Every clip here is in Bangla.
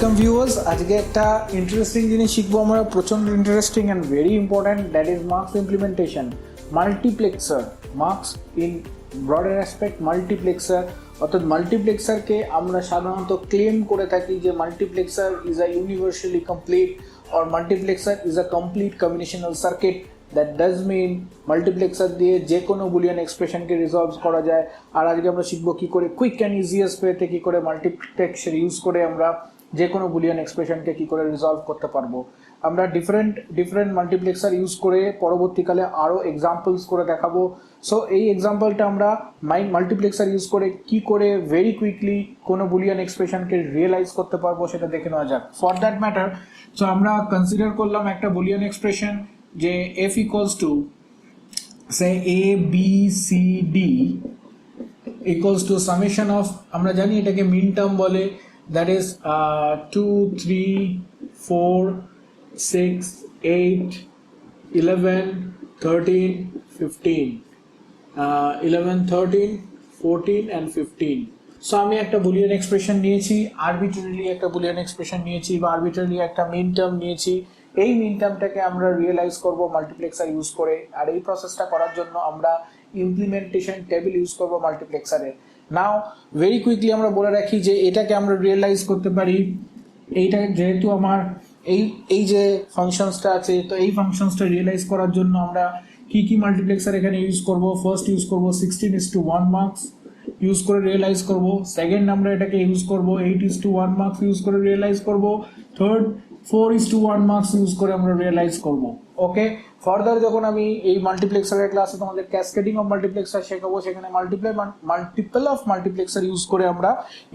ওয়েলকাম ভিউয়ার্স, আজকে একটা ইন্টারেস্টিং জিনিস শিখবো আমরা, প্রচন্ড interesting and very important, that is MUX implementation. Multiplexer, MUX in broader aspect multiplexer, অর্থাৎ মাল্টিপ্লেক্সারকে আমরা সাধারণত ক্লেম করে থাকি যে multiplexer is a universally complete or multiplexer is a complete combinational circuit. That does mean multiplexer দিয়ে যে কোনো বুলিয়ান এক্সপ্রেশনকে রিজলভ করা যায়। আর আজকে আমরা শিখবো কী করে কুইক অ্যান্ড ইজিয়েস্ট ওয়েতে কী করে মাল্টিপ্লেক্সার ইউজ করে আমরা যে কোনো বুলিয়ান এক্সপ্রেশনকে কী করে রিজলভ করতে পারবো। আমরা ডিফারেন্ট মাল্টিপ্লেক্সার ইউজ করে পরবর্তীকালে আরও এক্সাম্পলস করে দেখাবো। সো এই এক্সাম্পলটা আমরা মাল্টিপ্লেক্সার ইউজ করে কী করে ভেরি কুইকলি কোনো বুলিয়ান এক্সপ্রেশনকে রিয়েলাইজ করতে পারবো সেটা দেখে নেওয়া যাক। ফর দ্যাট ম্যাটার, সো আমরা কনসিডার করলাম একটা বুলিয়ান এক্সপ্রেশন যে f equals to say a b c d equals to summation of, আমরা জানি এটাকে মিন টার্ম বলে, that is 2 3 4 6 8 11 13 15 11 13 14 and 15. সো আমি একটা বুলিয়ান এক্সপ্রেশন নিয়েছি, আরবিট্রারিলি একটা বুলিয়ান এক্সপ্রেশন নিয়েছি বা আরবিট্রারিলি একটা মিন টার্ম নিয়েছি। এই মিন টার্মটাকে আমরা রিয়েলাইজ করব মাল্টিপ্লেক্সার ইউজ করে, আর এই প্রসেসটা করার জন্য আমরা ইমপ্লিমেন্টেশন টেবিল ইউজ করব মাল্টিপ্লেক্সারে। নাও ভেরি কুইকলি আমরা বলে রাখি যে এটাকে আমরা রিয়েলাইজ করতে পারি, এইটা যেহেতু আমার এই যে ফাংশনসটা আছে, তো এই ফাংশনসটা রিয়েলাইজ করার জন্য আমরা কি মাল্টিপ্লেক্সার এখানে ইউজ করব। ফার্স্ট ইউজ করব 16:1 মার্কস ইউজ করে রিয়েলাইজ করব। সেকেন্ড আমরা এটাকে ইউজ করব 8:1 মার্কস ইউজ করে রিয়েলাইজ করব। থার্ড 4:1 মার্কস ইউজ করে আমরা রিয়েলাইজ করব। ওকে, ফার্দার যখন আমি এই মাল্টিপ্লেক্সারের ক্লাসে তোমাদের ক্যাসকেডিং অফ মাল্টিপ্লেক্সার শেখাবো, সেখানে মাল্টিপল অফ মাল্টিপ্লেক্সার ইউজ করে আমরা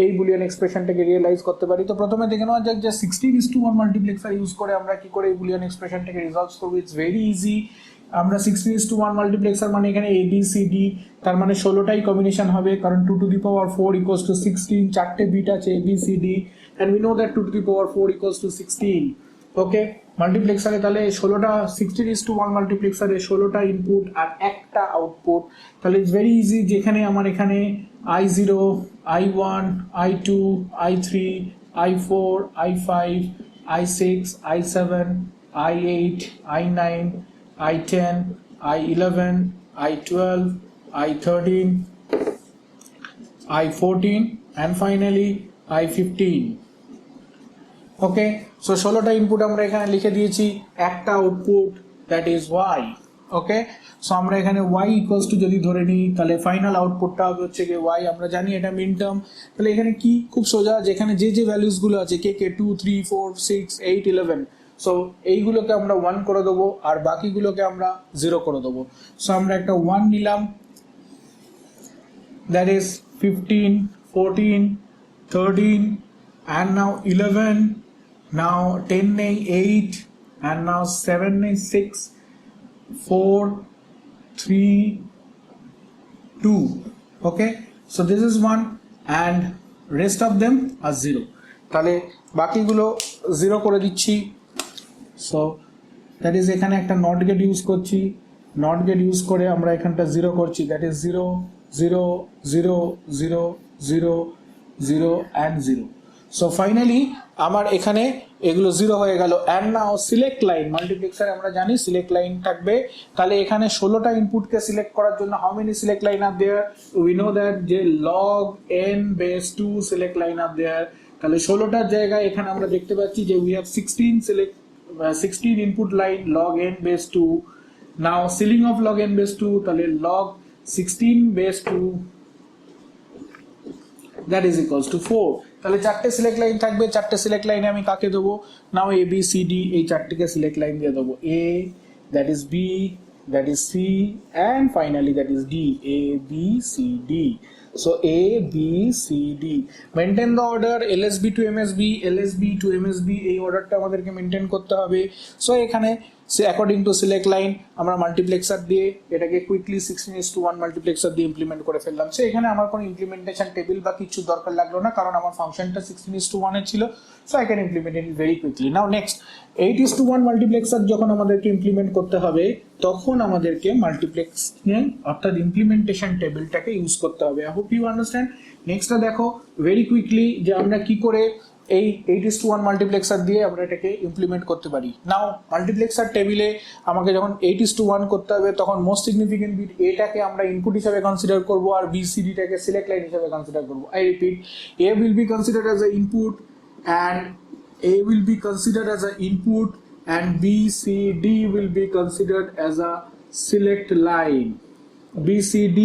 এই বুলিয়ান এক্সপ্রেশনটাকে রিয়েলাইজ করতে পারি। তো প্রথমে দেখে নেওয়া যাক যে 16:1 মাল্টিপ্লেক্সার ইউজ করে আমরা কি করে এই বুলিয়ান এক্সপ্রেশনটাকে রিজলভ করবো। It's very easy. আমরা 16:1 মাল্টিপ্লেক্সার মানে এখানে এ বি সি ডি, তার মানে 16টাই কম্বিনেশন হবে, কারণ 2 to the power 4 equals to 16, চারটে বিট আছে A B C D, and we know that 2 to the power 4 equals to 16. ওকে, মাল্টিপ্লেক্সারে তাহলে 16টা 16:1 মাল্টিপ্লেক্সারে 16টা ইনপুট আর একটা আউটপুট। তাহলে ইটস ভেরি ইজি, যেখানে আমার এখানে I0 I1 I2 I3 I4 I5 I6 I7 I8 I9 I10 I11 I12 I13 I14 and finally I15. Okay, so 16টা ইনপুট আমরা এখানে লিখে দিয়েছি, একটা output, that is Y. Okay, so আমরা এখানে ওয়াই ইকুয়ালস টু যদি ধরে নিই, তাহলে ফাইনাল আউটপুটটা হবে হচ্ছে কি ওয়াই। আমরা জানি এটা মিন টার্ম, তাহলে এখানে কি খুব সোজা, যেখানে যে ভ্যালুসগুলো আছে কে 2 3 4 6 8 11, সো এইগুলোকে আমরা 1 করে দেবো আর বাকিগুলোকে আমরা 0 করে দেবো। সো আমরা একটা 1 নিলাম, that is 15 14 13 and now 11, now 10 নেই 8 and now 7 নেই 6 4 3 2. okay, so this is 1 and rest of them are 0. তাহলে বাকিগুলো 0 করে দিচ্ছি। সো দ্যাট ইজ এখানে একটা নট গেট ইউজ করছি, নট গেট ইউজ করে আমরা এখানটা 0 করছি, that is 0 0 0 0 0 0 and 0. So finally আমার এখানে এগুলো 0 হয়ে গেল। অ্যান্ড নাও সিলেক্ট লাইন, মাল্টিপ্লেক্সারে আমরা জানি সিলেক্ট লাইন থাকবে, তাহলে এখানে 16টা ইনপুটকে সিলেক্ট করার জন্য how many select line are there, we know that যে log n base 2 select line are there. তাহলে 16টার জায়গায় এখানে আমরা দেখতে পাচ্ছি যে we have 16 input line log n base 2। Now ceiling of log n base 2, তাহলে log 16 base 2 that is equals to 4. তাহলে চারটে সিলেক্ট লাইন থাকবে, চারটে সিলেক্ট লাইনে আমি কাকে দেবো, now A B C D, এই চারটিকে সিলেক্ট লাইন দিয়ে দেবো, A, that is B, that is C and finally that is D, A B C D. So A B C D, maintain the order LSB to MSB, LSB to MSB, এই অর্ডারটা আমাদেরকে মেনটেন করতে হবে। সো এখানে অ্যাকর্ডিং টু সিলেক্ট লাইন আমরা মাল্টিপ্লেক্সার দিয়ে এটাকে কুইকলি 16:1 মাল্টিপ্লেক্সার দিয়ে ইমপ্লিমেন্ট করে ফেললাম। সো এখানে আমার কোনো ইমপ্লিমেন্টেশন টেবিল বা কিছু দরকার লাগলো না, কারণ আমার ফাংশনটা 16:1 এর ছিল। So I can implement it very quickly. Now next 8:1 multiplexer যখন আমাদেরকে ইমপ্লিমেন্ট করতে হবে, তখন আমাদেরকে মাল্টিপ্লেক্সিং অর্থাৎ ইমপ্লিমেন্টেশন টেবিলটাকে ইউজ করতে হবে। I hope you understand. নেক্সটটা দেখো ভেরি কুইকলি যে আমরা কি করে এই 8:1 মাল্টিপ্লেক্সার দিয়ে আমরা এটাকে ইমপ্লিমেন্ট করতে পারি। নাও মাল্টিপ্লেক্সার টেবিলে আমাকে যখন 8:1 করতে হবে তখন মোস্ট সিগনিফিকেন্ট বিট এটাকে আমরা ইনপুট হিসাবে কনসিডার করব আর BCDটাকে সিলেক্ট লাইন হিসাবে কনসিডার করব। I repeat, A will be considered as an input and A will be considered as an input and BCD will be considered as a select line. BCD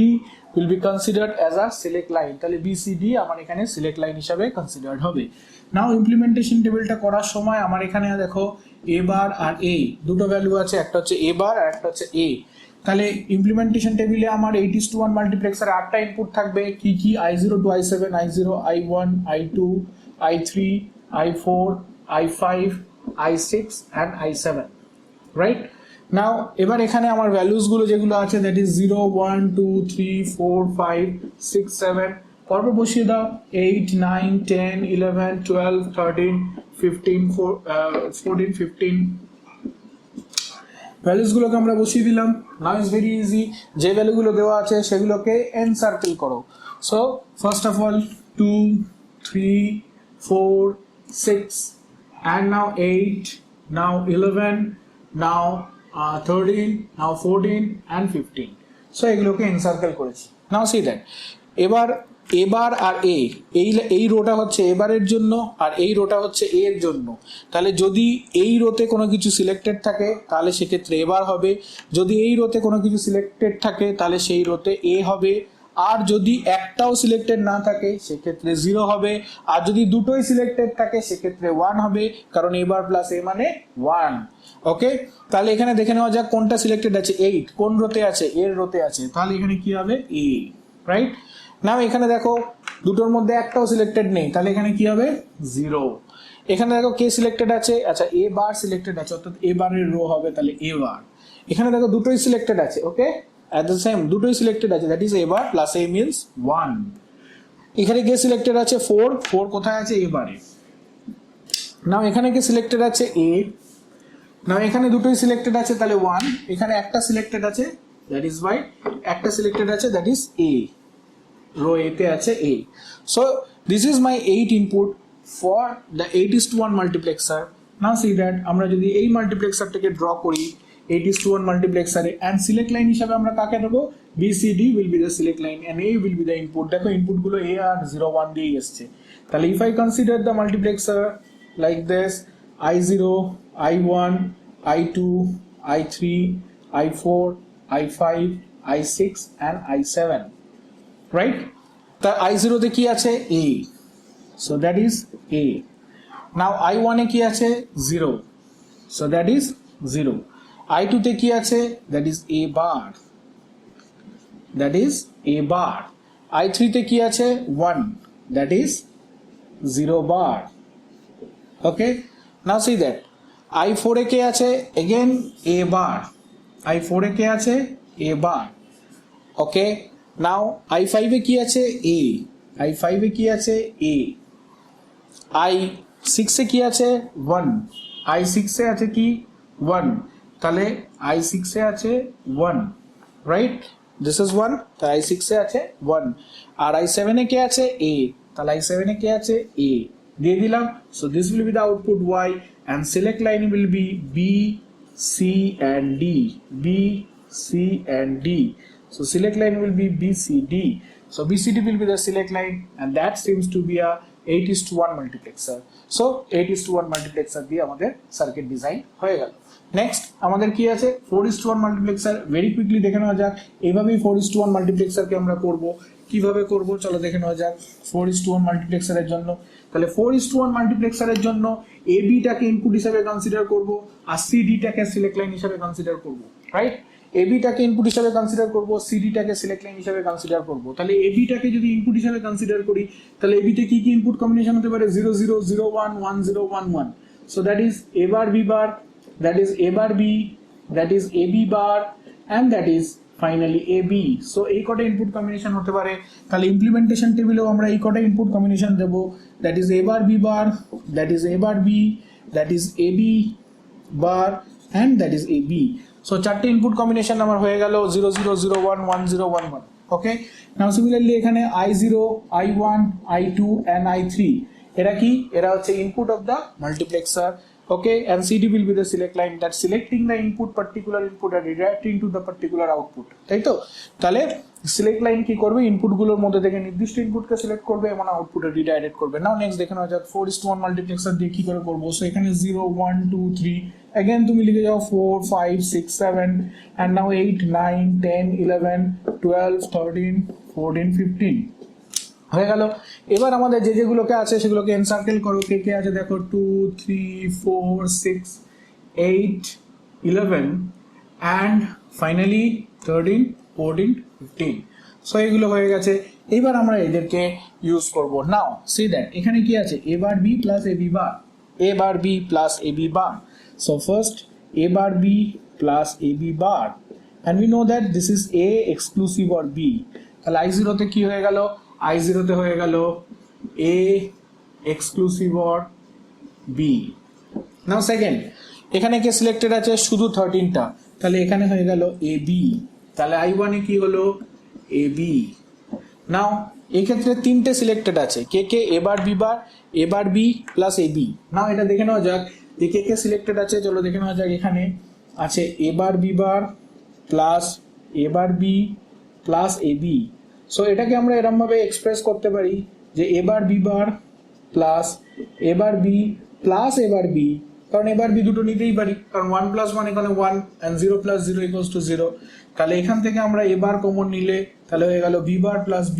will be considered as a select line, তাহলে BCD আমার এখানে সিলেক্ট লাইন হিসাবে কনসিডারড হবে। নাও ইমপ্লিমেন্টেশন টেবিলটা করার সময় আমার এখানে দেখো A বার আর A দুটো ভ্যালু আছে, একটা হচ্ছে A বার আর একটা হচ্ছে A। তাহলে ইমপ্লিমেন্টেশন টেবিলে আমার 8:1 মাল্টিপ্লেক্সার 8টা ইনপুট থাকবে, কি কি? I0 to I7, I0, I1, I2, I3, I4, I5, I6 and I7, right? নাও এবার এখানে আমার ভ্যালুস গুলো যেগুলো আছে দ্যাট ইজ 0 1 2 3 4 5 6 7 পরপর বসিয়ে দাও। 8 9 10 11 12 13 15 14 15 ভ্যালুস গুলোকে আমরা বসিয়ে দিলাম। নাও ইজ ভেরি ইজি, যে ভ্যালুগুলো দেওয়া আছে সেগুলোকে এন সার্কেল করো। So first of all 2 3 4 6 and now 8 now 11 now 13 now 14 and 15, so এগুলোকে এনসার্কেল করেছি। নাও সি দ্যাট এবার এবার আর এ এই রোটা হচ্ছে এবারের জন্য আর এই রোটা হচ্ছে এ এর জন্য। তাহলে যদি এই রোতে কোনো কিছু সিলেক্টেড থাকে তাহলে সেক্ষেত্রে এবার হবে, যদি এই রোতে কোনো কিছু সিলেক্টেড থাকে তাহলে সেই রোতে এ হবে, আর যদি একটাও সিলেক্টেড না থাকে সেক্ষেত্রে 0 হবে, আর যদি দুটোই সিলেক্টেড থাকে সেক্ষেত্রে 1 হবে, কারণ এবার প্লাস এ মানে 1। ওকে, তাহলে এখানে দেখে নেওয়া যাক কোনটা সিলেক্টেড আছে। 8 কোন রোতে আছে? এর রোতে আছে, তাহলে এখানে কি হবে? এ, রাইট? নাও এখানে দেখো দুটোর মধ্যে একটাও সিলেক্টেড নেই, তাহলে এখানে কি হবে? 0। এখানে দেখো কে সিলেক্টেড আছে? আচ্ছা, এ বার সিলেক্টেড আছে, অর্থাৎ এ বারের রো হবে, তাহলে এ বার। এখানে দেখো দুটোই সিলেক্টেড আছে, ওকে, at the same দুটোই সিলেক্টেড আছে, that is A bar plus A means 1। এখানে কে সিলেক্টেড আছে? 4 কোথায় আছে? এ বারে। নাও এখানে কে সিলেক্টেড আছে? এ। নাও এখানে দুটোই সিলেক্টেড আছে, তাহলে 1। এখানে একটা সিলেক্টেড আছে, দ্যাট ইজ ওয়াই একটা সিলেক্টেড আছে, that is A, row A তে আছে A. So this is my 8 input for the 8:1 multiplexer. Now see that আমরা যদি এই মাল্টিপ্লেক্সারটাকে ড্র করি 8:1 মাল্টিপ্লেক্সারে, and select line হিসাবে আমরা কাকে দেবো? BCD will be the select line and A will be the input. দেখো ইনপুট গুলো A আর 0 1 দিয়ে এসেছে। তাহলে if I consider the multiplexer like this, I0, I1, I2, I3, I4, I5, I6 and I7, right? তা I0 তে কি আছে? A, so that is A. Now I1 এ কি আছে? 0, so that is 0. I2 তে কি আছে? That is A bar, that is A bar. I3 তে কি আছে? 1, that is 0 bar. Okay, now see that I4 এ কে আছে? এগেন এ বার। I4 এ কে আছে? এ বার। ওকে, নাও I5 এ কি আছে? এ। I5 এ কি আছে? এ। I6 এ কি আছে? 1। I6 এ আছে কি? 1, তাহলে I6 এ আছে 1, রাইট? দিস ইজ 1, তাহলে I6 এ আছে 1। আর I7 এ কে আছে? A, তাহলে I7 এ কে আছে? A দিয়ে দিলাম। So this will be the output Y and select line will be B, C and D, B, C and D. So select line will be BCD. So BCD will be the select line and that seems to be a 8:1 multiplexer. So 8:1 multiplexer দিয়ে আমাদের সার্কিট ডিজাইন হয়ে গেল। নেক্সট আমাদের কি আছে? 4:1 মাল্টিপ্লেক্সার। ভেরি কুইকলি দেখে নেওয়া যাক, এইভাবেই 4:1 মাল্টিপ্লেক্সারকে আমরা করব। কিভাবে করব চলো দেখে নেওয়া যাক। 4:1 মাল্টিপ্লেক্সারের জন্য, তাহলে 4:1 মাল্টিপ্লেক্সারের জন্য এ বিটাকে ইনপুট হিসেবে কনসিডার করব আর সি ডিটাকে সিলেক্ট লাইন হিসেবে কনসিডার করব, রাইট? এ বিটাকে ইনপুট হিসেবে কনসিডার করব, সি ডিটাকে সিলেক্ট লাইন হিসেবে কনসিডার করব। তাহলে এ বিটাকে যদি ইনপুট হিসেবে কনসিডার করি তাহলে এ বিতে কি কি ইনপুট কম্বিনেশন হতে পারে? 0 0 0 1 1 0 1 1। So that is A bar B bar, that is A bar B, that is AB bar and that is finally AB. So এই কটা ইনপুট কম্বিনেশন হতে পারে। তাহলে ইমপ্লিমেন্টেশন টেবিলেও আমরা এই কটা ইনপুট কম্বিনেশন দেব, that is A bar B bar, that is A bar B, that is AB bar and that is AB. So চারটে ইনপুট কম্বিনেশন আমার হয়ে গেল 0 0 0 1 1 0 1 1। ওকে, নাও সিমিলারলি এখানে I0, I1, I2 and I3 এরা কি, এরা হচ্ছে input of the multiplexer. Okay, and CD will be the select line that selecting the input particular input and redirecting to the particular output, তাই তো? তাহলে সিলেক্ট লাইন কি করবে, ইনপুট গুলোর মধ্যে থেকে নির্দিষ্ট ইনপুটকে সিলেক্ট করবে এবং আউটপুটে রিডাইরেক্ট করবে। নাও নেক্সট দেখে নেওয়া যাক 4:1 মাল্টিপ্লেক্সার দিয়ে কি করে করবো। সো এখানে 0 1 2 3 अगेन তুমি লিখে যাও 4 5 6 7 and now 8 9 10 11 12 13 14 15 হয়ে গেল। এবার আমাদের যে যেগুলোকে আছে সেগুলোকে এনসার্কেল করো। কে কে আছে দেখো 2 3 4 6 8 11 and finally 13 14 15। সো এগুলো হয়ে গেছে। এবার আমরা এদেরকে ইউজ করব। নাও সি দ্যাট এখানে কি আছে, a bar b plus ab bar, a bar b plus ab bar. So first a bar b plus ab bar and we know that this is a exclusive or b। তাহলে i0 তে কি হয়ে গেল, i0 তে হয়ে গেল a exclusive or b। Now second এখানে কে সিলেক্টেড আছে শুধু 13টা, তাহলে এখানে হয়ে গেল ab। তাহলে i1 এ কি হলো ab। নাও এই ক্ষেত্রে তিনটে সিলেক্টেড আছে, কে কে a bar b bar, a bar b plus ab। নাও এটা দেখে নেওয়া যাক যে কে কে সিলেক্টেড আছে। চলো দেখে নেওয়া যাক। এখানে আছে a bar b bar plus a bar b plus ab। So এটাকে আমরা এরকম ভাবে এক্সপ্রেস করতে পারি যে a bar b bar plus a bar b plus a bar b, কারণ a বার b দুটো নিতেই পারি, কারণ 1 প্লাস 1 এখানে 1 and 0 প্লাস 0 ইকুয়ালস টু 0। তাহলে এখান থেকে আমরা a বার কমন নিলে তাহলে হয়ে গেল b বার প্লাস b,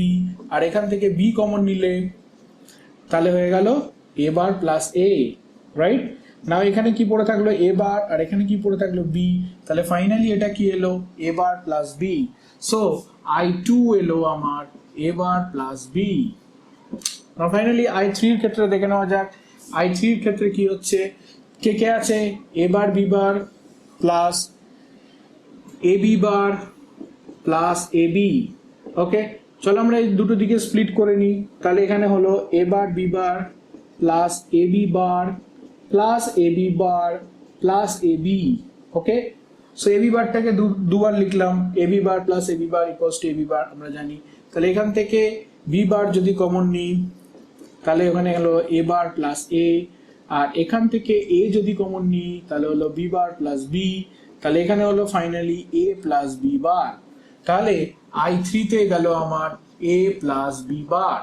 আর এখান থেকে b কমন নিলে তাহলে হয়ে গেল a bar plus a, right? Now এখানে কি পড়ে থাকলো a বার আর এখানে কি পড়ে থাকলো b, তাহলে ফাইনালি এটা কি এলো a bar plus b। So i2 এলো আমার a bar plus b। Now finally i3 এর ক্ষেত্রে দেখে নেওয়া যাক। i3 এর ক্ষেত্রে কি হচ্ছে, কে কে আছে a bar b bar plus ab bar plus ab। ওকে, চলো আমরা এই দুটো দিকে স্প্লিট করে নিই। তাহলে এখানে হলো a bar b bar plus ab bar plus ab bar plus ab। Okay, so ab বারটাকে দুবার লিখলাম, ab bar plus ab bar equals to ab বার আমরা জানি। তাহলে এখান থেকে b বার যদি কমন নিই তাহলে ওখানে হলো a বার প্লাস a, আর এখান থেকে a যদি কমন নিই তাহলে হলো b বার প্লাস b। তাহলে এখানে হলো ফাইনালি a প্লাস b বার। তাহলে i3 তে গেল আমার a plus b bar.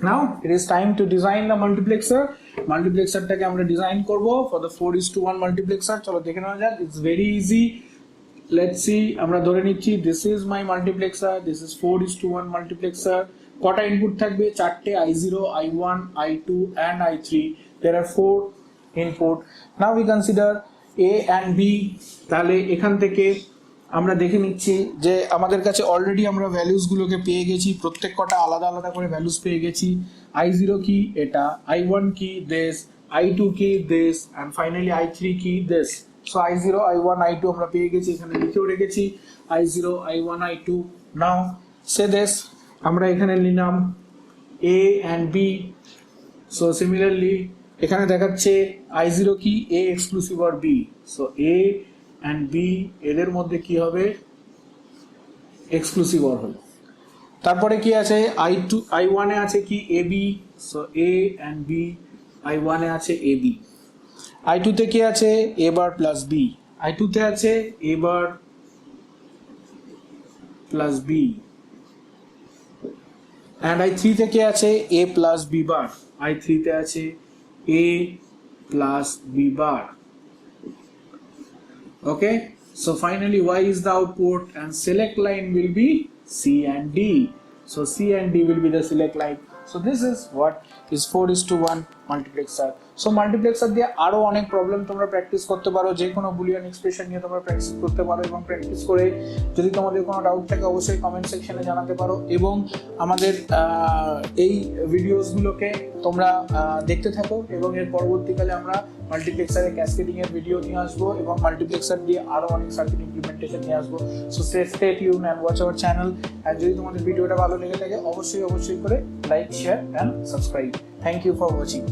Now it is time to design the multiplexer. মাল্টিপ্লেক্সারটাকে আমরা ডিজাইন করব for the 4:1 মাল্টিপ্লেক্সার। চলো দেখে নেওয়া যাক। It's very easy. Let's see, আমরা ধরে নিচ্ছি this is my multiplexer, this is 4:1 multiplexer. কটা ইনপুট থাকবে, চারটে, i0 i1 i2 and i3। there are 4 input. Now we consider a and b। তাহলে এখান থেকে আমরা দেখে নিচ্ছি যে আমাদের কাছে অলরেডি আমরা ভ্যালুস গুলোকে পেয়ে গেছি, প্রত্যেক কটা আলাদা আলাদা করে ভ্যালুস পেয়ে গেছি। i0 কি এটা, i1 কি this, i2 কি this and finally i3 কি this। So i0 i1 i2 আমরা পেয়ে গেছি, এখানে লিখেও রেখেছি i0 i1 i2। Now say this আমরা এখানে নিলাম a and b। So similarly এখানে দেখাচ্ছে i0 কি a exclusive or b। So a and b এদের মধ্যে কি হবে, এক্সক্লুসিভ অর হলো। তারপরে কি আছে i2 i1 এ আছে কি ab। So a and b, i1 এ আছে ab। i2 তে কি আছে a bar plus b, i2 তে আছে a bar plus b and i3 তে কি আছে a plus b bar, i3 তে আছে a plus b bar। Okay, so finally y is the output and select line will be c and d। So c and d will be the select line। So this is what is 4:1 multiplexer। So multiplexer দিয়ে আরো অনেক প্রবলেম তোমরা প্র্যাকটিস করতে পারো, যে কোনো বুলিয়ান এক্সপ্রেশন নিয়ে তোমরা প্র্যাকটিস করতে পারো, এবং প্র্যাকটিস করে যদি তোমাদের কোনো ডাউট থাকে অবশ্যই কমেন্ট সেকশনে জানাতে পারো। এবং আমাদের এই ভিডিওসগুলোকে তোমরা দেখতে থাকো, এবং এর পরবর্তীকালে আমরা মাল্টিপ্লেক্সারের ক্যাসকেডিং এর ভিডিও নিয়ে আসবো এবং মাল্টিপ্লেক্সার দিয়ে আরো অনেক সার্কিট ইমপ্লিমেন্টেশন নিয়ে আসবো। So stay tune and watch our channel. আর যদি তোমাদের ভিডিওটা ভালো লেগে থাকে অবশ্যই করে like, share and subscribe. Thank you for watching.